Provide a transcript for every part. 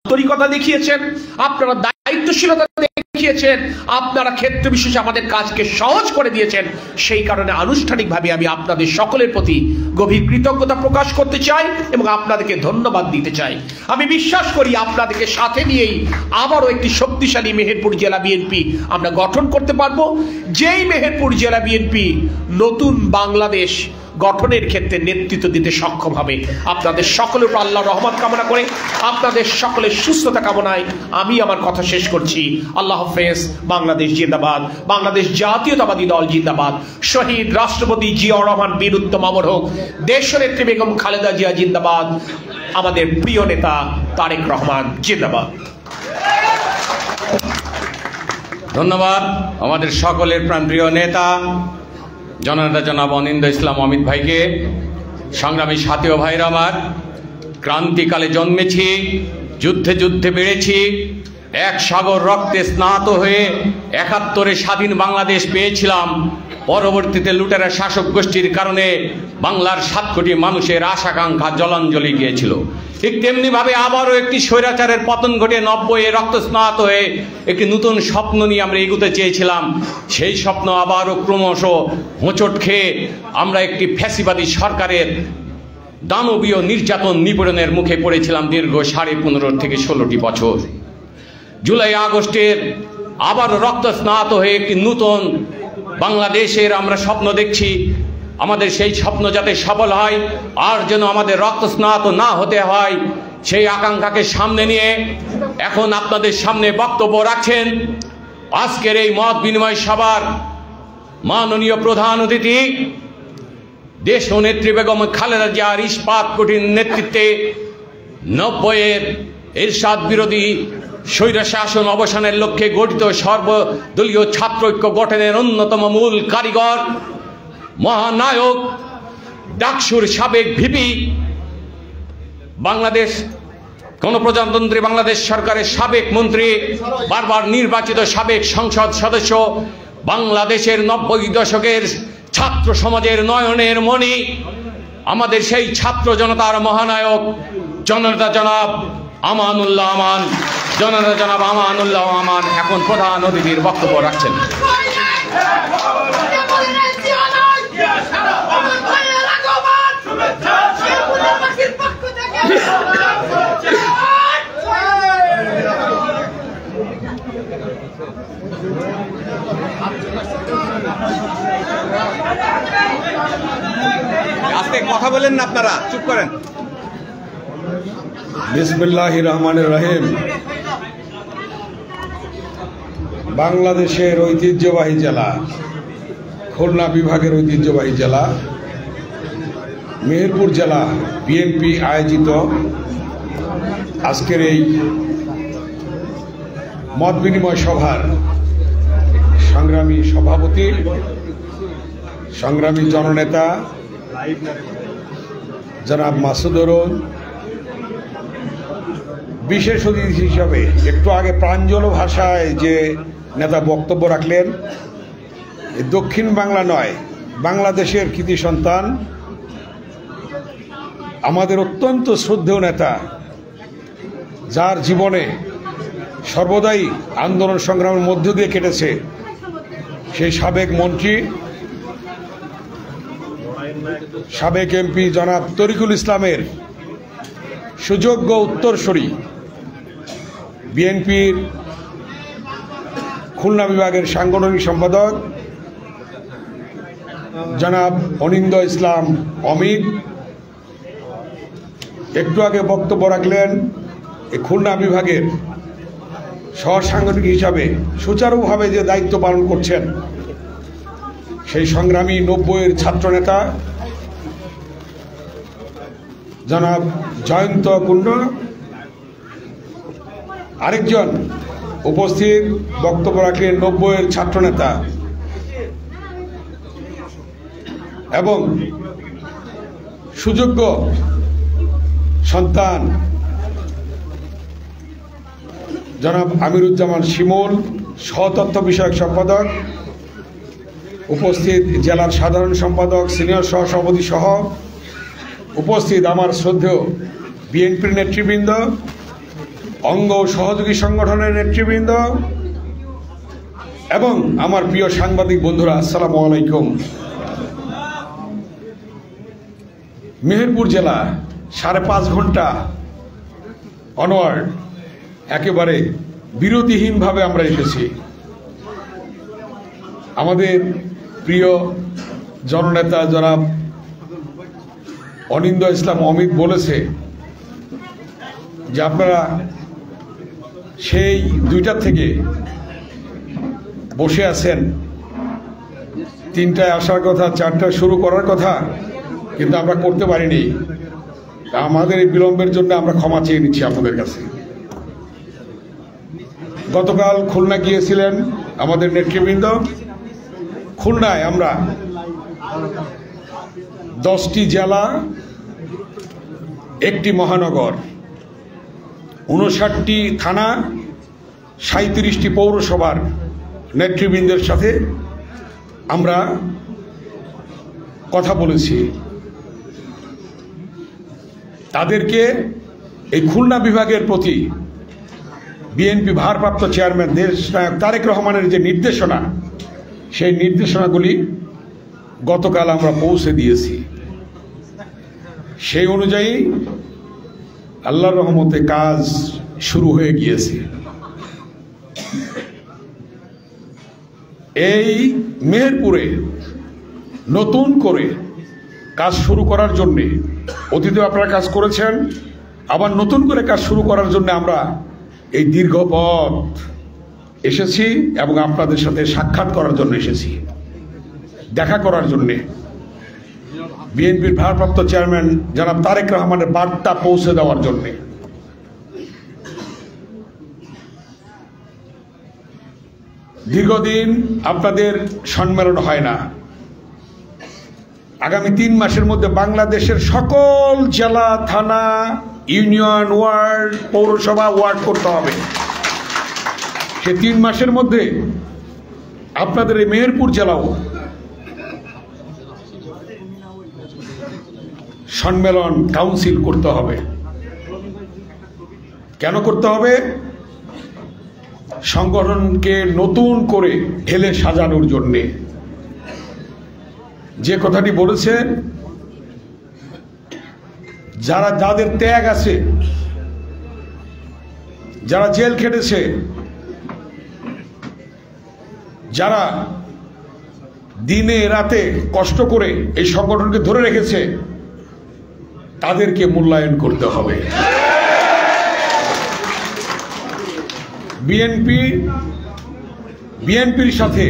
আন্তরিকতা দেখিয়েছেন, আপনারা দায়িত্বশীলতা দেখিয়েছেন, আপনারা ক্ষেত্র বিশেষে আমাদের কাজকে সহজ করে দিয়েছেন। সেই কারণে আনুষ্ঠানিকভাবে আমি আপনাদের সকলের প্রতি গভীর কৃতজ্ঞতা প্রকাশ করতে চাই এবং আপনাদেরকে ধন্যবাদ দিতে চাই। আমি বিশ্বাস করি আপনাদেরকে সাথে নিয়েই আবারও একটি শক্তিশালী মেহেরপুর জেলা বিএনপি আমরা গঠন করতে পারবো, যেই মেহেরপুর জেলা বিএনপি নতুন বাংলাদেশ গঠনের ক্ষেত্রে নেতৃত্ব দিতে সক্ষম হবে। আপনাদের সকলের উপর আল্লাহর রহমত কামনা করে, আপনাদের সকলের সুস্থতা কামনায় আমি আমার কথা শেষ করছি। আল্লাহ হাফেজ। বাংলাদেশ জিন্দাবাদ, বাংলাদেশ জাতীয়তাবাদী দল জিন্দাবাদ, শহীদ রাষ্ট্রপতি জিয়াউর রহমান বীর উত্তম অমর হোক, দেশনেত্রী বেগম খালেদা জিয়া জিন্দাবাদ, আমাদের প্রিয় নেতা তারেক রহমান জিন্দাবাদ। ধন্যবাদ আমাদের সকলের প্রাণপ্রিয় নেতা জননেতা জনাব অনিন্দ ইসলাম অমিত ভাইকে। সংগ্রামী সাথী ও ভাইরা আমার, ক্রান্তিকালে জন্মেছি, যুদ্ধে যুদ্ধে বেড়েছি, এক সাগর রক্তে স্নাত হয়ে ৭১ স্বাধীন বাংলাদেশ পেয়েছিলাম। পরবর্তীতে লুটেরা শাসক গোষ্ঠীর কারণে বাংলার ৭ কোটি মানুষের আশাকাঙ্ক্ষা জলাঞ্জলি গিয়েছিল। ঠিক তেমনিভাবে আবারও একটি স্বৈরাচারের পতন ঘটে ৯০-এ রক্তস্নাত হয়ে একটি নতুন স্বপ্ন নিয়ে আমরা এগোতে চেয়েছিলাম। সেই স্বপ্ন আবারও ক্রমশ হোঁচট খেয়ে আমরা একটি ফ্যাসিবাদী সরকারের দানবীয় নির্যাতন নিপীড়নের মুখে পড়েছিলাম দীর্ঘ ১৫.৫ থেকে ১৬টি বছর। জুলাই আগস্টের আবার রক্তস্নাত হয়ে একটি নতুন বাংলাদেশের আমরা স্বপ্ন দেখছি। আমাদের সেই স্বপ্ন যাতে সফল হয় আর যেন আমাদের রক্তস্নাত না হতে হয়, সেই আকাঙ্ক্ষাকে সামনে নিয়ে এখন আপনাদের সামনে বক্তব্য রাখছেন আজকের এই মত বিনিময় সভার মাননীয় প্রধান অতিথি দেশনেত্রী বেগম খালেদা জিয়ার ইস্পাত কঠিন নেতৃত্বে ৯০-এর এরশাদ বিরোধী স্বৈরশাসন অবসানের লক্ষ্যে গঠিত সর্বদলীয় ছাত্র ঐক্য গঠনের অন্যতম মূল কারিগর, মহানায়ক, ডাকসুর সাবেক ভিপি, বাংলাদেশ গণপ্রজাতন্ত্রী বাংলাদেশ সরকারের সাবেক মন্ত্রী, বারবার নির্বাচিত সাবেক সংসদ সদস্য, বাংলাদেশের ৯০ দশকের ছাত্র সমাজের নয়নের মণি, আমাদের সেই ছাত্র জনতার মহানায়ক জননেতা জনাব আমানুল্লাহ আমান, জননেতা জনাব আমানুল্লাহ আমান এখন প্রধান অতিথির বক্তব্য রাখছেন। আজকে কথা বলেন না, আপনারা চুপ করেন। বিসমিল্লাহির রহমানির রহিম। বাংলাদেশের ঐতিহ্যবাহী জেলা, খুলনা বিভাগের ঐতিহ্যবাহী জেলা মেহেরপুর জেলা বিএনপি আয়োজিত আজকের এই মত বিনিময় সভার সংগ্রামী সভাপতি, সংগ্রামী জননেতা জনাব মাসুদুর, বিশেষ অতিথি হিসাবে একটু আগে প্রাঞ্জল ভাষায় যে নেতা বক্তব্য রাখলেন, দক্ষিণ বাংলা নয় বাংলাদেশের কৃতি সন্তান, আমাদের অত্যন্ত শ্রদ্ধেয় নেতা, যার জীবনে সর্বদাই আন্দোলন সংগ্রামের মধ্য দিয়ে কেটেছে, সেই সাবেক মন্ত্রী, সাবেক এমপি জনাব তরিকুল ইসলামের সুযোগ্য উত্তরসূরি, বিএনপির খুলনা বিভাগের সাংগঠনিক সম্পাদক জনাব অনিন্দ ইসলাম অমিত, একটু আগে বক্তব্য রাখলেন এই খুলনা বিভাগের সহসাংগঠনিক হিসাবে সুচারুভাবে যে দায়িত্ব পালন করছেন সেই সংগ্রামী ৯০-এর ছাত্রনেতা জনাব জয়ন্ত কুণ্ড, আরেকজন উপস্থিত বক্তব্য রাখলেন ৯০-এর ছাত্রনেতা এবং সুযোগ্য সন্তান জনাব আমিরুজ্জামান শিমুল, সহতত্ত্ব বিষয়ক সম্পাদক, উপস্থিত জেলার সাধারণ সম্পাদক, সিনিয়র সহসভাপতি সহ উপস্থিত আমার শ্রদ্ধেয় বিএনপির নেতৃবৃন্দ, অঙ্গ সহযোগী সংগঠনের নেতৃবৃন্দ এবং আমার প্রিয় সাংবাদিক বন্ধুরা, আসসালামু আলাইকুম। মেহেরপুর জেলা 5.5 ঘন্টা অনওয়ার্ড একেবারে বিরতিহীনভাবে আমরা এসেছি। আমাদের প্রিয় জননেতা জনাব অনিন্দ ইসলাম অমিত বলেছে যে আপনারা সেই 2টা থেকে বসে আছেন, 3টায় আসার কথা, 4টায় শুরু করার কথা, কিন্তু আমরা করতে পারিনি। আমাদের এই বিলম্বের জন্য আমরা ক্ষমা চেয়ে নিচ্ছি আপনাদের কাছে। গতকাল খুলনা গিয়েছিলেন আমাদের নেতৃবৃন্দ। খুলনায় আমরা 10টি জেলা, 1টি মহানগর, 59টি থানা, 37টি পৌরসভার নেতৃবৃন্দের সাথে আমরা কথা বলেছি। তাদেরকে এই খুলনা বিভাগের প্রতি বিএনপি ভারপ্রাপ্ত চেয়ারম্যান দেশনায়ক তারেক রহমানের যে নির্দেশনা, সেই নির্দেশনাগুলি গতকাল আমরা পৌঁছে দিয়েছি। সেই অনুযায়ী আল্লাহর রহমতে কাজ শুরু হয়ে গিয়েছে। এই মেহেরপুরে নতুন করে কাজ শুরু করার জন্যে, অতীতে আপনারা কাজ করেছেন, আবার নতুন করে কাজ শুরু করার জন্য আমরা এই দীর্ঘ পথ এসেছি এবং আপনাদের সাথে সাক্ষাৎ করার জন্য এসেছি, দেখা করার জন্যে। বিএনপির ভারপ্রাপ্ত চেয়ারম্যান জনাব তারেক রহমানের বার্তা পৌঁছে দেওয়ার জন্যে। দীর্ঘদিন আপনাদের সম্মেলন হয় না। আগামী 3 মাসের মধ্যে বাংলাদেশের সকল জেলা, থানা, ইউনিয়ন, ওয়ার্ড, পৌরসভা, ওয়ার্ড করতে হবে। সে 3 মাসের মধ্যে আপনাদের এই মেহেরপুর জেলাও সম্মেলন কাউন্সিল করতে হবে। কেন করতে হবে? সংগঠনকে নতুন করে ঢেলে সাজানোর জন্যে। যে কথাটি বলেছেন, যাদের ত্যাগ আছে, যারা জেল খেটেছে, যারা দিনে রাতে কষ্ট করে এই সংগঠনকে ধরে রেখেছে, তাদেরকে মূল্যায়ন করতে হবে। বিএনপির সাথে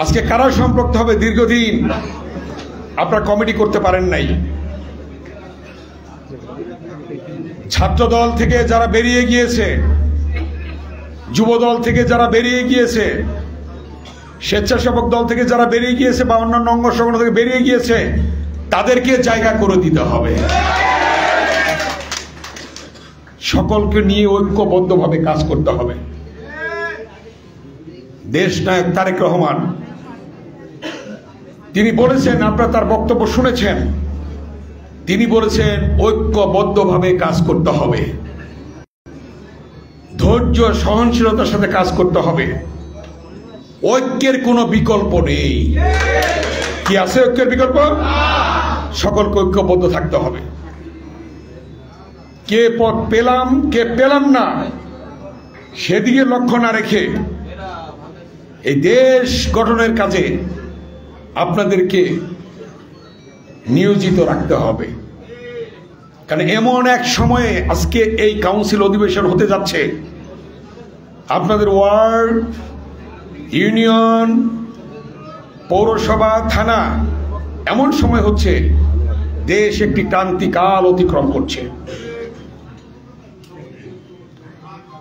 আজকে কারা সম্পৃক্ত হবে? দীর্ঘদিন আপনারা কমিটি করতে পারেন নাই। ছাত্র দল থেকে যারা বেরিয়ে গিয়েছে, যুব দল থেকে যারা বেরিয়ে গিয়েছে, স্বেচ্ছাসেবক দল থেকে যারা বেরিয়ে গিয়েছে বা অন্যান্য অঙ্গ সংগঠন থেকে বেরিয়ে গিয়েছে, তাদেরকে জায়গা করে দিতে হবে। সকলকে নিয়ে ঐক্যবদ্ধভাবে কাজ করতে হবে। দেশনায়ক তারেক রহমান তিনি বলেছেন, আপনারা তার বক্তব্য শুনেছেন, তিনি বলেছেন ঐক্যবদ্ধভাবে কাজ করতে হবে, ধৈর্য সহনশীলতার সাথে কাজ করতে হবে। ঐক্যের কোনো বিকল্প নেই। কি আছে ঐক্যের বিকল্প? সকলকে ঐক্যবদ্ধ থাকতে হবে। কে পথ পেলাম কে পেলাম না সেদিকে লক্ষ্য না রেখে এই দেশ গঠনের কাজে আপনাদেরকে নিয়োজিত রাখতে হবে। কারণ এমন এক সময়ে আজকে এই কাউন্সিল অধিবেশন হতে যাচ্ছে, আপনাদের ওয়ার্ড, ইউনিয়ন, পৌরসভা, থানা, এমন সময় হচ্ছে দেশ একটি ক্রান্তিকাল অতিক্রম করছে।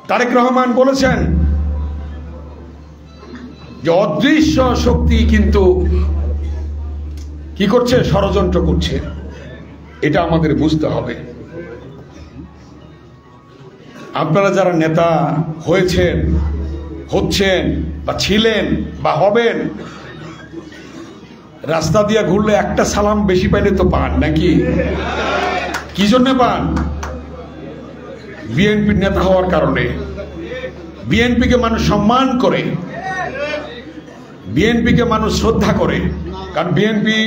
তারেক রহমান বলেছেন যে অদৃশ্য শক্তি কিন্তু কি করছে? ষড়যন্ত্র করছে। এটা আমাদের বুঝতে হবে। আপনারা যারা নেতা হয়েছেন, হচ্ছেন বা ছিলেন বা হবেন, রাস্তা দিয়ে ঘুরলে একটা সালাম বেশি পাইলে তো পান নাকি? কি জন্য পান? বিএনপির নেতা হওয়ার কারণে, বিএনপিকে মানুষ সম্মান করে, বিএনপিকে মানুষ শ্রদ্ধা করে, কারণ বিএনপি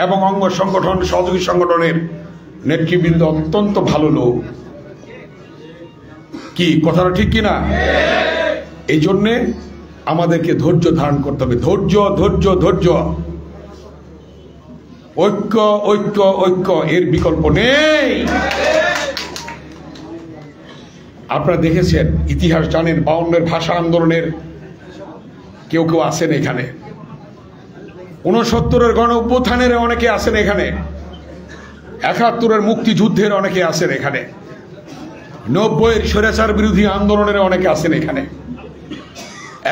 এবং অঙ্গ সংগঠন, সহযোগী সংগঠনের নেতৃবৃন্দ অত্যন্ত ভালো লোক। কি কথাটা ঠিক কিনা? এই জন্যে আমাদেরকে ধৈর্য ধারণ করতে হবে। ধৈর্য, ধৈর্য, ধৈর্য। ঐক্য, ঐক্য, ঐক্য, এর বিকল্প নেই। আপনারা দেখেছেন, ইতিহাস জানেন, 52-এর ভাষা আন্দোলনের কেউ কেউ আছেন এখানে, 69-এর গণ অভ্যুত্থানের অনেকে আছেন এখানে, 71-এর মুক্তিযুদ্ধের অনেকে আছেন এখানে, 90-এর স্বৈরাচার বিরোধী আন্দোলনের অনেকে আছেন এখানে,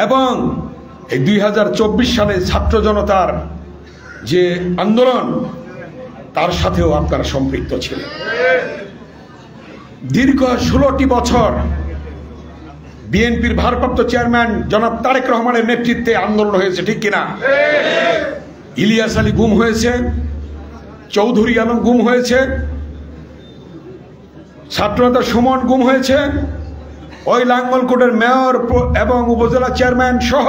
এবং এই 2024 সালে ছাত্র জনতার যে আন্দোলন, তার সাথেও আপনারা সম্পৃক্ত ছিলেন। দীর্ঘ 16টি বছর বিএনপির ভারপ্রাপ্ত চেয়ারম্যান জনাব তারেক রহমানের নেতৃত্বে আন্দোলন হয়েছে, ঠিক কিনা? ইলিয়াস আলী গুম হয়েছে, চৌধুরী আলম গুম হয়েছে, ছাত্রনেতা সুমন গুম হয়েছে, ওই লাঙ্গলকোটের মেয়র এবং উপজেলা চেয়ারম্যান সহ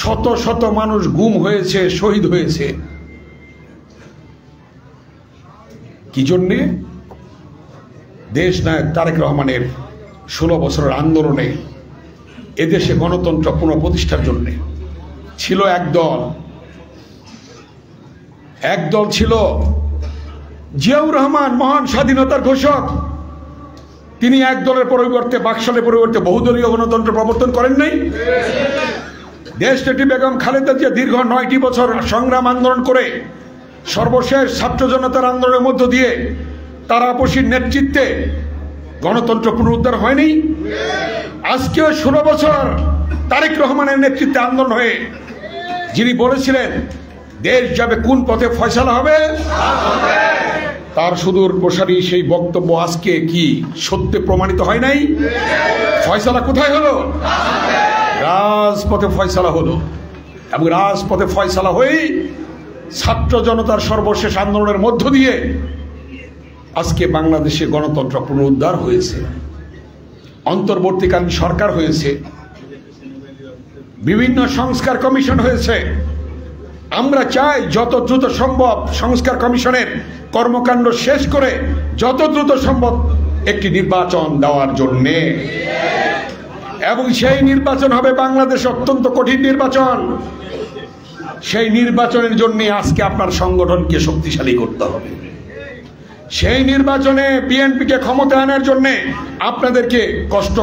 শত শত মানুষ গুম হয়েছে, শহীদ হয়েছে। কি জন্যে? দেশ নায়ক তারেক রহমানের 16 বছরের আন্দোলনে এদেশে গণতন্ত্র পুনঃপ্রতিষ্ঠার জন্য ছিল এক দল ছিল জিয়াউর রহমান, মহান স্বাধীনতার ঘোষক। তিনি এক দলের পরিবর্তে, বাকশালের পরিবর্তে বহুদলীয় গণতন্ত্র প্রবর্তন করেন নাই। দেশনেত্রী বেগম খালেদা জিয়া দীর্ঘ 9টি বছর সংগ্রাম আন্দোলন করে সর্বশেষ ছাত্র জনতার আন্দোলনের মধ্য দিয়ে তার আপসীর নেতৃত্বে গণতন্ত্র পুনরুদ্ধার হয়নি। আজকেও 16 বছর তারেক রহমানের নেতৃত্বে আন্দোলন হয়ে যিনি বলেছিলেন দেশ যাবে কোন পথে, ফয়সালা হবে, তার সুদূর প্রসারী সেই বক্তব্য আজকে কি সত্যে প্রমাণিত হয় নাই? ফয়সালা কোথায় হলো? রাজপথে ফয়সালা হলো। এবং রাজপথে ফয়সালা হয়ে ছাত্র জনতার সর্বশেষ আন্দোলনের মধ্য দিয়ে আজকে বাংলাদেশে গণতন্ত্র পুনরুদ্ধার হয়েছে, অন্তর্বর্তীকালীন সরকার হয়েছে, বিভিন্ন সংস্কার কমিশন হয়েছে। আমরা চাই যত দ্রুত সম্ভব সংস্কার কমিশনের কর্মকাণ্ড শেষ করে যত দ্রুত সম্ভব একটি নির্বাচন দেওয়ার জন্যে, এবং সেই নির্বাচন হবে বাংলাদেশ অত্যন্ত কঠিন নির্বাচন। সেই নির্বাচনের জন্য আজকে আপনার সংগঠনকে শক্তিশালী করতে হবে। সেই নির্বাচনে বিএনপিকে ক্ষমতা আনার জন্য আপনাদেরকে কষ্ট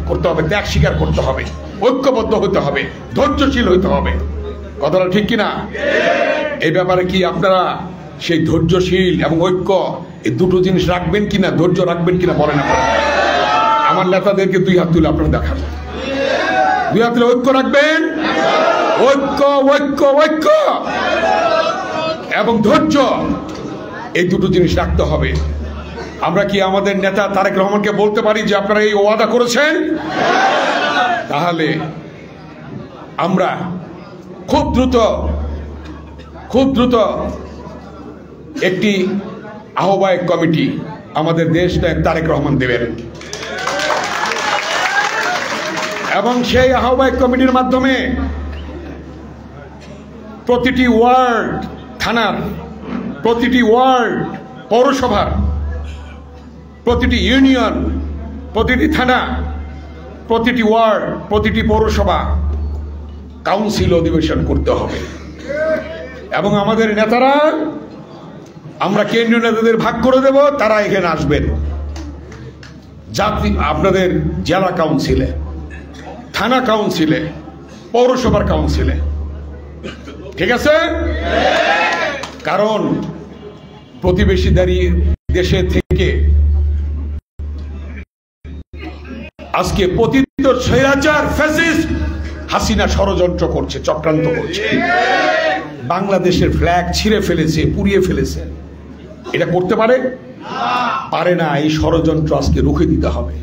করতে হবে, ত্যাগ স্বীকার করতে হবে, ঐক্যবদ্ধ হতে হবে, ধৈর্যশীল হতে হবে। কথাটা ঠিক কিনা? এই ব্যাপারে কি আপনারা সেই ধৈর্যশীল এবং ঐক্য, এই দুটো জিনিস রাখবেন কিনা, ধৈর্য রাখবেন কিনা বলেন? আমার নেতাদেরকে 2 হাত তুলে আপনারা দেখান, 2 হাত তুলে ঐক্য রাখবেন। ঐক্য, ঐক্য, ঐক্য এবং ধৈর্য, এই দুটো জিনিস রাখতে হবে। আমরা কি আমাদের নেতা তারেক রহমানকে বলতে পারি যে আপনারা এই ওয়াদা করেছেন? তাহলে আমরা খুব দ্রুত একটি আহ্বায়ক কমিটি আমাদের দেশ নায়ক তারেক রহমান দেবেন, এবং সেই আহ্বায়ক কমিটির মাধ্যমে প্রতিটি ওয়ার্ড থানার, প্রতিটি ওয়ার্ড পৌরসভার, প্রতিটি ইউনিয়ন, প্রতিটি থানা, প্রতিটি ওয়ার্ড, প্রতিটি পৌরসভা কাউন্সিল অধিবেশন করতে হবে। এবং আমাদের নেতারা, আমরা কেন্দ্রীয় নেতাদের ভাগ করে দেব, তারা এখানে আসবেন আপনাদের জেলা কাউন্সিলে, থানা কাউন্সিলে, পৌরসভার কাউন্সিলে, ঠিক আছে? কারণ প্রতিবেশী দেশে থেকে আজকে পতিত স্বৈরাচার ফ্যাসিস্ট হাসিনা ষড়যন্ত্র করছে, চক্রান্ত করছে, বাংলাদেশের ফ্ল্যাগ ছিঁড়ে ফেলেছে, পুড়িয়ে ফেলেছে। এটা করতে পারে না। এই ষড়যন্ত্র আজকে রুখে দিতে হবে।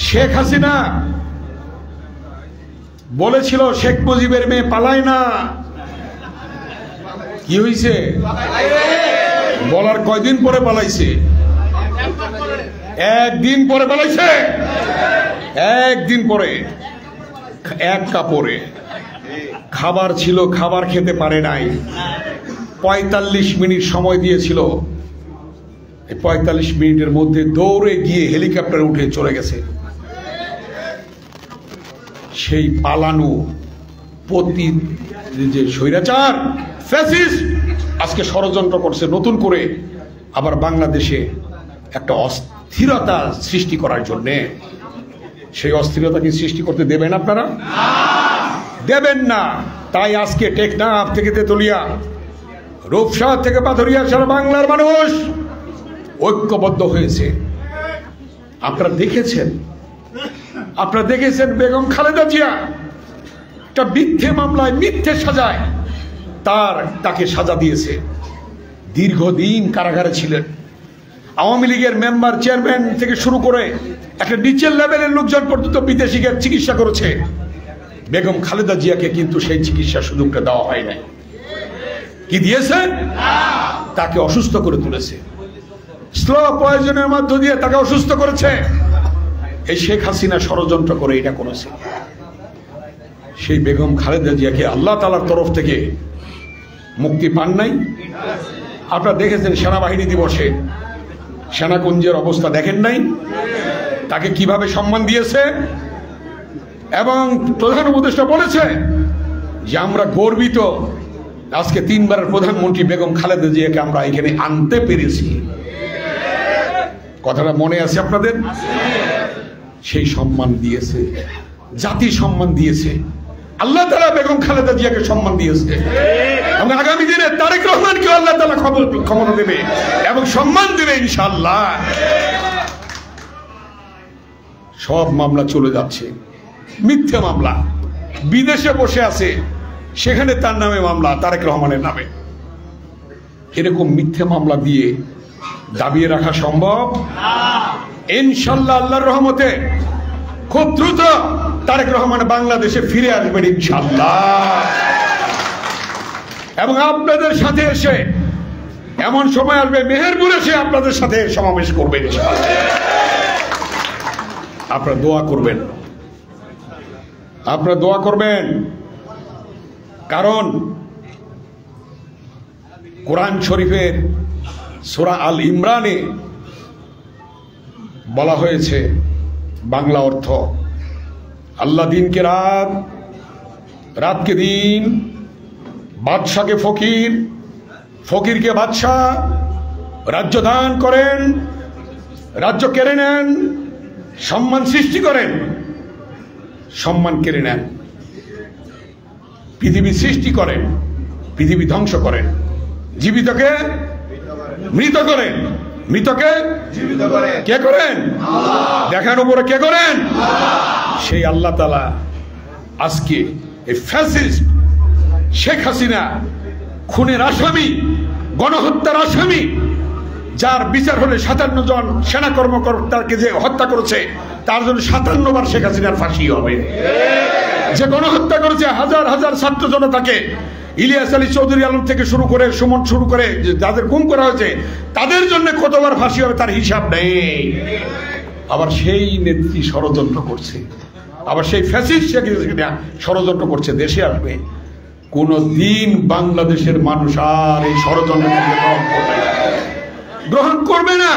শেখ হাসিনা বলেছিল শেখ মুজিবের মেয়ে পালায় না, কি হয়েছে? বলার কয়দিন পরে পালাইছে। একদিন পরে বলেছে, একদিন পরে এক কাপড়ে খাবার ছিল, খাবার খেতে পারে নাই। ৪৫ মিনিট সময় দিয়েছিল, ৪৫ মিনিটের মধ্যে দৌড়ে গিয়ে হেলিকপ্টারে উঠে চলে গেছে। সেই পালানো প্রতি যে স্বৈরাচার ফ্যাসিস্ট আজকে ষড়যন্ত্র করছে নতুন করে আবার বাংলাদেশে একটা অস্থিরতা সৃষ্টি করার জন্যে। সেই অস্থিরতা কি সৃষ্টি করতে দেবেন আপনারা? দেবেন না। তাই আজকে টেকনাফ থেকে তেতুলিয়া, রূপসা থেকে পাথরিয়া সারা বাংলার মানুষ ঐক্যবদ্ধ হয়েছে। আপনারা দেখেছেন বেগম খালেদা জিয়া একটা মিথ্যে মামলায় মিথ্যে সাজায় তাকে সাজা দিয়েছে। দীর্ঘদিন কারাগারে ছিলেন। আওয়ামী লীগের মেম্বার, চেয়ারম্যান থেকে শুরু করে একটা নিচের লেভেলের লোকজন পর্যন্ত বিদেশিকে চিকিৎসা করেছে। বেগম খালেদা জিয়াকে কিন্তু সেই চিকিৎসা সুযোগটা দেওয়া হয় নাই। কি দিয়েছে? তাকে অসুস্থ করে তুলেছে, স্লো পয়জনের মধ্য দিয়ে তাকে অসুস্থ করেছে। এই শেখ হাসিনা ষড়যন্ত্র করে এটা করেছে। সেই বেগম খালেদা জিয়াকে আল্লাহ তাআলার তরফ থেকে মুক্তি পান নাই। আপনারা দেখেছেন সেনাবাহিনী দিবসে সেনাকুঞ্জের অবস্থা দেখেন নাই? তাকে কিভাবে সম্মান দিয়েছে। এবং প্রধান উপদেষ্টা বলেছে যে আমরা গর্বিত, আজকে 3 বারের প্রধানমন্ত্রী বেগম খালেদা জিয়াকে আমরা এখানে আনতে পেরেছি। কথাটা মনে আছে আপনাদের? সেই সম্মান দিয়েছে, জাতি সম্মান দিয়েছে, আল্লাহ তাআলা বেগম খালেদা জিয়াকে সম্মান দিয়েছে। এবং আগামী দিনে তারেক রহমানকে আল্লাহ তাআলা ক্ষমতা দেবে এবং সম্মান দেবে ইনশাআল্লাহ। সব মামলা চলে যাচ্ছে, মিথ্যে মামলা। বিদেশে বসে আছে, সেখানে তার নামে মামলা, তারেক রহমানের নামে। এরকম মিথ্যে মামলা দিয়ে দাবিয়ে রাখা সম্ভব? ইনশাআল্লাহ আল্লাহর রহমতে খুব দ্রুত তারেক রহমান বাংলাদেশে ফিরে আসবেন ইনশাআল্লাহ। এবং আপনাদের সাথে এসে এমন সময় আসবে, মেহেরপুর এসে আপনাদের সাথে সমাবেশ করবেন ইনশাআল্লাহ। আপনারা দোয়া করবেন, আপনারা দোয়া করবেন। কারণ কোরআন শরীফের সূরা আল ইমরানে বলা হয়েছে, বাংলা অর্থ, আল্লাহ দিনকে রাত, রাতকে দিন, বাদশাকে ফকির, ফকিরকে বাদশাহ, রাজ্য দান করেন, রাজ্য কেড়ে নেন, সম্মান সৃষ্টি করেন, সম্মান কেড়ে নেন, পৃথিবী সৃষ্টি করেন, পৃথিবী ধ্বংস করেন, জীবিতকে মৃত করেন, মৃতকে জীবিত করেন। কে করেন? দেখার উপরে কে করেন? সেই আল্লাহ তাআলা আজকে এই ফ্যাসিস্ট শেখ হাসিনা, খুনের আসামি, গণহত্যার আসামি, যার বিচার হলে 57 জন সেনা কর্মকর্তাকে যে হত্যা করেছে তার জন্য 57 বার শেখ হাসিনার ফাঁসি হবে। যে গণহত্যা করেছে হাজার হাজার ছাত্র জনতাকে, ইলিয়াস আলী চৌধুরী আলম থেকে শুরু করে সুমন শুরু করে যাদের গুম করা হয়েছে তাদের জন্য কতবার ফাঁসি হবে তার হিসাব নেই। আবার সেই নেত্রী ষড়যন্ত্র করছে, আবার সেই ফ্যাসিস্ট ষড়যন্ত্র করছে দেশে আসবে। কোন দিন বাংলাদেশের মানুষ আর এই ষড়যন্ত্র গ্রহণ করবে না,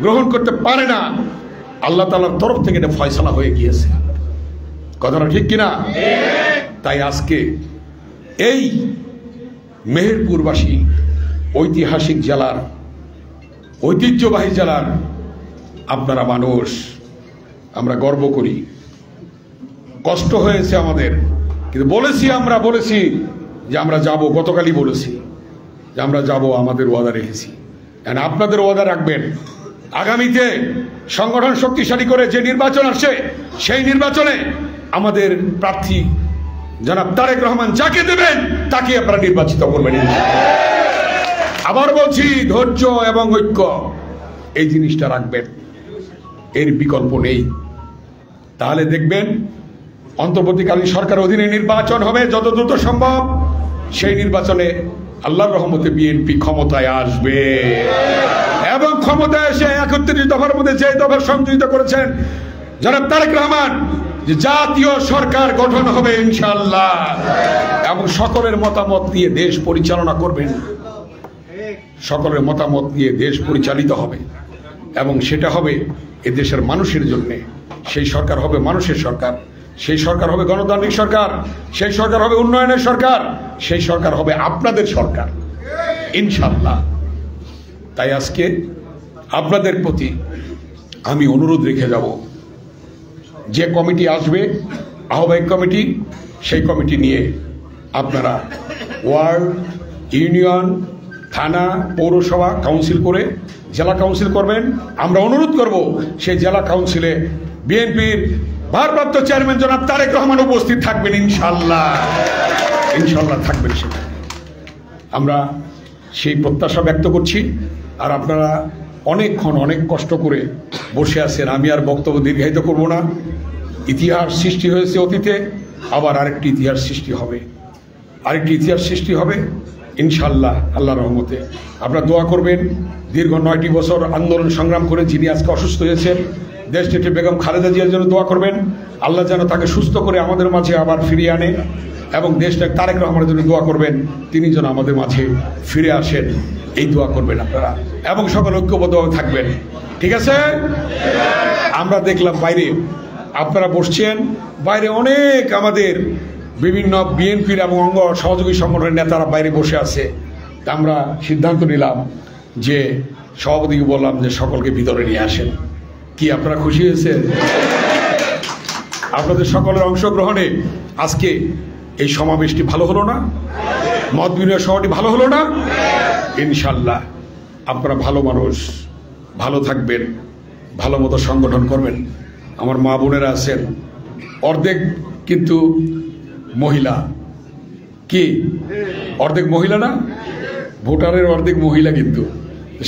গ্রহণ করতে পারে না। আল্লাহ তাআলার তরফ থেকে এটা ফয়সালা হয়ে গিয়েছে। কথাটা ঠিক কিনা? তাই আজকে এই মেহেরপুরবাসী, ঐতিহাসিক জেলার, ঐতিহ্যবাহী জেলার আপনারা মানুষ, আমরা গর্ব করি। কষ্ট হয়েছে আমাদের, কিন্তু বলেছি যে আমরা যাব। গতকালই বলেছি যে আমরা যাব, আমাদের ওয়াদা রেখেছি। আপনাদের ওয়াদা রাখবেন। আগামীতে সংগঠন শক্তিশালী করে যে নির্বাচন আসছে, সেই নির্বাচনে আমাদের প্রার্থী জনাব তারেক রহমান যাকে দেবেন তাকে আপনারা নির্বাচিত করবেন। আবার বলছি, ধৈর্য এবং ঐক্য এই জিনিসটা রাখবেন, এর বিকল্প নেই। তাহলে দেখবেন অন্তর্বর্তীকালীন সরকার অধীনে নির্বাচন হবে যত দ্রুত সম্ভব। সেই নির্বাচনে আল্লাহর রহমতে বিএনপি ক্ষমতায় আসবে এবং ক্ষমতায় এসে 31 দফার মধ্যে যে দফা সংযোজিত করেছেন জনাব তারেক রহমান, যে জাতীয় সরকার গঠন হবে ইনশাআল্লাহ, এবং সকলের মতামত নিয়ে দেশ পরিচালনা করবেন, সকলের মতামত নিয়ে দেশ পরিচালিত হবে, এবং সেটা হবে এ দেশের মানুষের জন্য। সেই সরকার হবে মানুষের সরকার, সেই সরকার হবে গণতান্ত্রিক সরকার, সেই সরকার হবে উন্নয়নের সরকার, সেই সরকার হবে আপনাদের সরকার ইনশাআল্লাহ। তাই আজকে আপনাদের প্রতি আমি অনুরোধ রেখে যাব, যে কমিটি আসবে আহ্বায়ক কমিটি, সেই কমিটি নিয়ে আপনারা ওয়ার্ড, ইউনিয়ন, থানা, পৌরসভা, কাউন্সিল করে জেলা কাউন্সিল করবেন। আমরা অনুরোধ করব সেই জেলা কাউন্সিলে বিএনপির ভারপ্রাপ্ত চেয়ারম্যান জনাব তারেক রহমান উপস্থিত থাকবেন ইনশাআল্লাহ, ইনশাআল্লাহ থাকবেন সেটা। আমরা সেই প্রত্যাশা ব্যক্ত করছি। আর আপনারা অনেকক্ষণ অনেক কষ্ট করে বসে আছেন, আমি আর বক্তব্য দীর্ঘায়িত করব না। ইতিহাস সৃষ্টি হয়েছে অতীতে, আবার আরেকটি ইতিহাস সৃষ্টি হবে, আরেকটি ইতিহাস সৃষ্টি হবে ইনশাআল্লাহ আল্লাহর রহমতে। আপনারা দোয়া করবেন। দীর্ঘ 9টি বছর আন্দোলন সংগ্রাম করে যিনি আজকে অসুস্থ হয়েছেন, দেশনেত্রী বেগম খালেদা জিয়ার জন্য দোয়া করবেন, আল্লাহ যেন তাকে সুস্থ করে আমাদের মাঝে আবার ফিরিয়ে আনে, এবং দেশনেত্রী তারেক রহমানের জন্য দোয়া করবেন, তিনি যেন আমাদের মাঝে ফিরে আসেন, এই দোয়া করবেন আপনারা, এবং সকল ঐক্যবদ্ধভাবে থাকবেন। ঠিক আছে? আমরা দেখলাম বাইরে আপনারা বসছেন, বাইরে অনেক আমাদের বিভিন্ন বিএনপির এবং অঙ্গ সহযোগী সংগঠনের নেতারা বাইরে বসে আছে। তা আমরা সিদ্ধান্ত নিলাম যে সভাপতিকে বললাম যে সকলকে ভিতরে নিয়ে আসেন। কি আপনারা খুশি হয়েছেন? আপনাদের সকলের অংশগ্রহণে আজকে এই সমাবেশটি ভালো হলো না? মত বিনিময় সভাটি ভালো হলো না? ইনশাআল্লাহ আপনারা ভালো মানুষ, ভালো থাকবেন, ভালো মতো সংগঠন করবেন। আমার মা বোনেরা আছেন, অর্ধেক কিন্তু মহিলা। কি অর্ধেক মহিলা না? ভোটারের অর্ধেক মহিলা, কিন্তু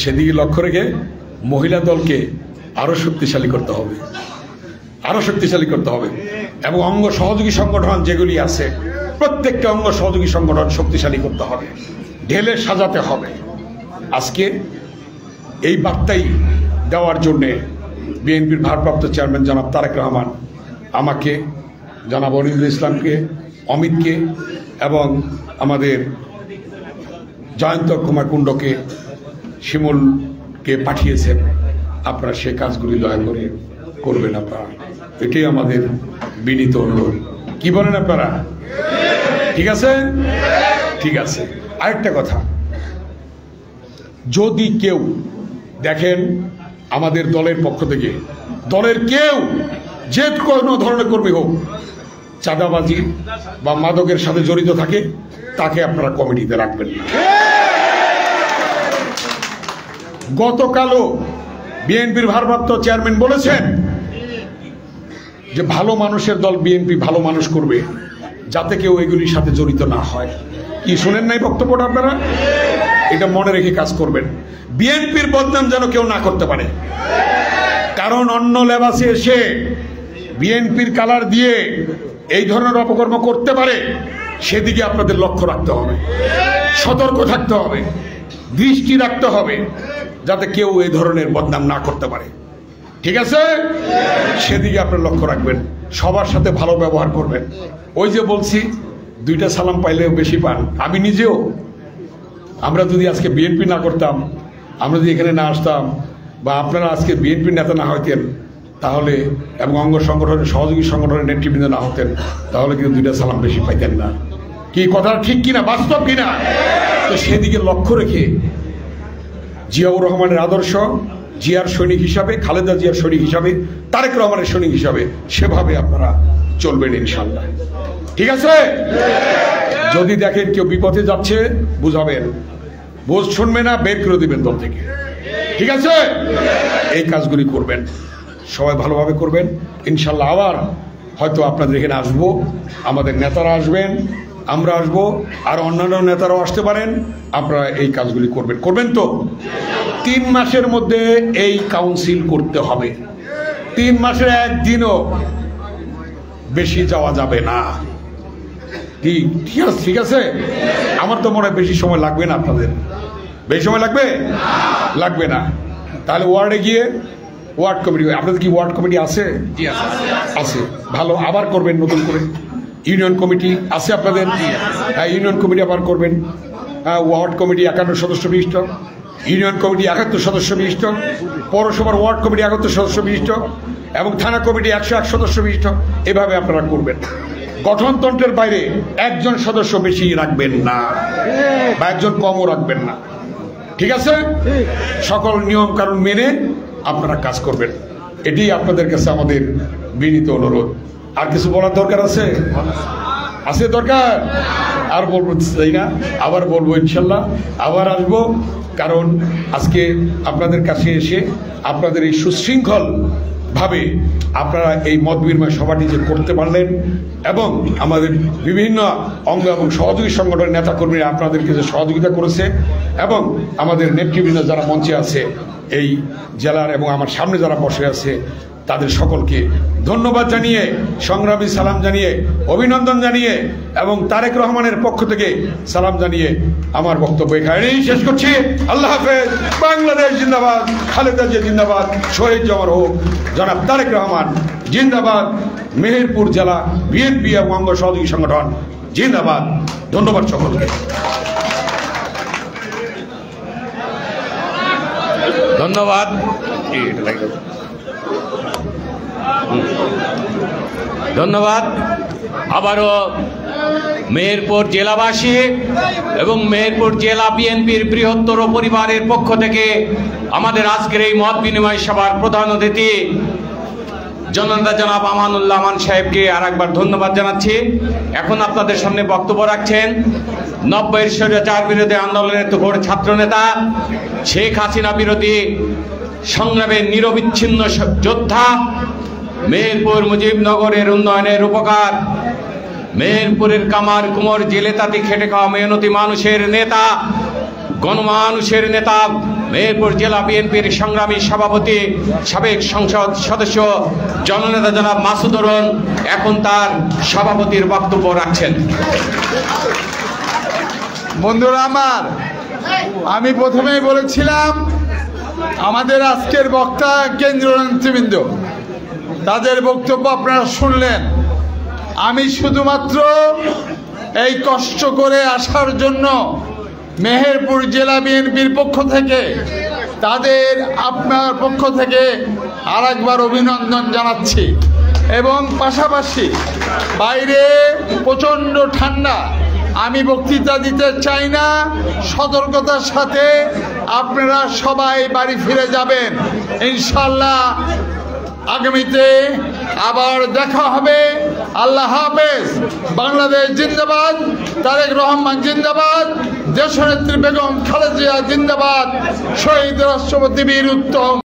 সেদিকে লক্ষ্য রেখে মহিলা দলকে আরো শক্তিশালী করতে হবে, আরো শক্তিশালী করতে হবে, এবং অঙ্গ সহযোগী সংগঠন যেগুলি আছে প্রত্যেকটা অঙ্গ সহযোগী সংগঠন শক্তিশালী করতে হবে, ঢেলে সাজাতে হবে। আজকে এই বার্তাই দেওয়ার জন্যে বিএনপির ভারপ্রাপ্ত চেয়ারম্যান জনাব তারেক রহমান আমাকে, জনাব অনিন্দুল ইসলামকে, অমিতকে এবং আমাদের জয়ন্ত কুমার কুণ্ডকে, শিমুলকে পাঠিয়েছেন। আপনারা সে কাজগুলি দয়া করে করবেন আপনারা, এটাই আমাদের বিনীত অনুরোধ। কি বলেন আপনারা? ঠিক আছে? ঠিক আছে। আরেকটা কথা, যদি কেউ দেখেন আমাদের দলের পক্ষ থেকে, দলের কেউ যে কোনো ধরনের কর্মী হোক চাঁদাবাজি বা মাদকের সাথে জড়িত থাকে, তাকে আপনারা কমিটিতে রাখবেন না। গতকালও বিএনপির ভারপ্রাপ্ত চেয়ারম্যান বলেছেন যে ভালো মানুষের দল বিএনপি ভালো মানুষ করবে, যাতে কেউ এগুলির সাথে জড়িত না হয়। কি শুনেন নাই বক্তব্যটা আপনারা? এটা মনে রেখে কাজ করবেন। বিএনপির বদনাম যেন কেউ না করতে পারে, কারণ অন্য লেবাসে এসে বিএনপির কালার দিয়ে এই ধরনের অপকর্ম করতে পারে, সেদিকে আপনাদের লক্ষ্য রাখতে হবে, সতর্ক থাকতে হবে, দৃষ্টি রাখতে হবে, যাতে কেউ এই ধরনের বদনাম না করতে পারে। ঠিক আছে? সেদিকে আপনার লক্ষ্য রাখবেন, সবার সাথে ভালো ব্যবহার করবেন। ওই যে বলছি 2টা সালাম পাইলেও বেশি পান। আমি নিজেও, আমরা যদি আজকে বিএনপি না করতাম, আমরা যদি এখানে না আসতাম, বা আপনারা আজকে বিএনপির নেতা না হইতেন তাহলে, এবং অঙ্গ সংগঠনের সহযোগী সংগঠনের নেতৃবৃন্দ না হতেন, তাহলে কিন্তু 2টা সালাম বেশি পাইতেন না। কি কথাটা ঠিক কিনা, বাস্তব কিনা? তো সেদিকে লক্ষ্য রেখে জিয়াউর রহমানের আদর্শ, জিয়ার সৈনিক হিসাবে, খালেদা জিয়ার সৈনিক হিসাবে, তারেক রহমানের সৈনিক হিসাবে সেভাবে আপনারা চলবেন ইনশাআল্লাহ। ঠিক আছে? যদি দেখেন কেউ বিপথে যাচ্ছে, বুঝাবেন, বোঝ শুনবে না, বের করে দিবেন দল থেকে। ঠিক আছে? এই কাজগুলি করবেন, সবাই ভালোভাবে করবেন ইনশাআল্লাহ। আবার হয়তো আপনাদের এখানে আসবো, আমাদের নেতারা আসবেন, আমরা আসবো, আর অন্যান্য নেতারাও আসতে পারেন। আপনারা এই কাজগুলি করবেন, করবেন তো? 3 মাসের মধ্যে এই কাউন্সিল করতে হবে। 3 মাসের একদিনও বেশি যাওয়া যাবে না। ঠিক আছে? আমার তো মনে হয় বেশি সময় লাগবে না। আপনাদের বেশি সময় লাগবে? লাগবে না। তাহলে ওয়ার্ডে গিয়ে ওয়ার্ড কমিটি, আপনাদের কি ওয়ার্ড কমিটি আছে? আছে, ভালো, আবার করবেন নতুন করে। ইউনিয়ন কমিটি আছে আপনাদের? হ্যাঁ, ইউনিয়ন কমিটি আবার করবেন। ওয়ার্ড কমিটি 51 সদস্য বিশিষ্ট, ইউনিয়ন কমিটি 71 সদস্য বিশিষ্ট, পৌরসভার ওয়ার্ড কমিটি 71 সদস্য বিশিষ্ট এবং থানা কমিটি 101 সদস্য বিশিষ্ট। এভাবে আপনারা করবেন। গঠনতন্ত্রের বাইরে একজন সদস্য বেশি রাখবেন না বা একজন কমও রাখবেন না, ঠিক আছে? সকল নিয়ম কানুন মেনে আপনারা কাজ করবেন, এটাই আপনাদের কাছে আমাদের বিনীত অনুরোধ। আর কিছু বলার দরকার আছে? আছে দরকার? আর বলবো তাই না, আবার বলবো ইনশাল্লাহ, আবার আসবো। কারণ আজকে আপনাদের কাছে এসে আপনাদের এই সুশৃঙ্খল ভাবে আপনারা এই মত বিনিময় সভাটি যে করতে পারলেন এবং আমাদের বিভিন্ন অঙ্গ এবং সহযোগী সংগঠনের নেতাকর্মীরা আপনাদেরকে যে সহযোগিতা করেছে এবং আমাদের নেতৃবৃন্দ যারা মঞ্চে আছে এই জেলার এবং আমার সামনে যারা বসে আছে তাদের সকলকে ধন্যবাদ জানিয়ে, সংগ্রামী সালাম জানিয়ে, অভিনন্দন জানিয়ে এবং তারেক রহমানের পক্ষ থেকে সালাম জানিয়ে আমার বক্তব্য এখানেই শেষ করছি। আল্লাহ হাফেজ। বাংলাদেশ জিন্দাবাদ, খালেদা জিয়া জিন্দাবাদ, শহীদ জওয়ার হোক, জনাব তারেক রহমান জিন্দাবাদ, মেহেরপুর জেলা বিএনপি এবং অঙ্গ সহযোগী সংগঠন জিন্দাবাদ। ধন্যবাদ সকলকে। ধন্যবাদ। ধন্যবাদ। আবারও মেহেরপুর জেলাবাসী এবং মেহেরপুর জেলা বিএনপির বৃহত্তর পরিবারের পক্ষ থেকে আমাদের আজকের এই মত বিনিময় সভার প্রধান অতিথি জননেতা জনাব আমানুল্লাহ আমান সাহেবকে আর একবার ধন্যবাদ জানাচ্ছি। এখন আপনাদের সামনে বক্তব্য রাখছেন 90-এর স্বৈরাচার বিরোধী আন্দোলনের তুখোড় ছাত্রনেতা, শেখ হাসিনা বিরোধী সংগ্রামের নিরবিচ্ছিন্ন যোদ্ধা, মেহেরপুর মুজিবনগরের উন্নয়নের উপকার, মেহেরপুরের কামার কুমোর জেলে তাঁতি খেটে খাওয়া মেহনতি মানুষের নেতা, গণমানুষের নেতা, মেহেরপুর জেলা বিএনপির সংগ্রামী সভাপতি, সাবেক সংসদ সদস্য জননেতা জনাব মাসুদ অরুণ এখন তার সভাপতির বক্তব্য রাখছেন। বন্ধুরা আমার, আমি প্রথমেই বলেছিলাম আমাদের আজকের বক্তা কেন্দ্রীয় নেতৃবৃন্দ, তাদের বক্তব্য আপনারা শুনলেন। আমি শুধুমাত্র এই কষ্ট করে আসার জন্য মেহেরপুর জেলা বিএনপির পক্ষ থেকে তাদের আপনার পক্ষ থেকে আরেকবার অভিনন্দন জানাচ্ছি এবং পাশাপাশি বাইরে প্রচণ্ড ঠান্ডা, আমি বক্তৃতা দিতে চাই না। সতর্কতার সাথে আপনারা সবাই বাড়ি ফিরে যাবেন ইনশাল্লাহ। আগামীতে আবার দেখা হবে। আল্লাহ হাফেজ। বাংলাদেশ জিন্দাবাদ, তারেক রহমান জিন্দাবাদ, দেশনেত্রী বেগম খালেদা জিয়া জিন্দাবাদ, শহীদ রাষ্ট্রপতি বীর উত্তম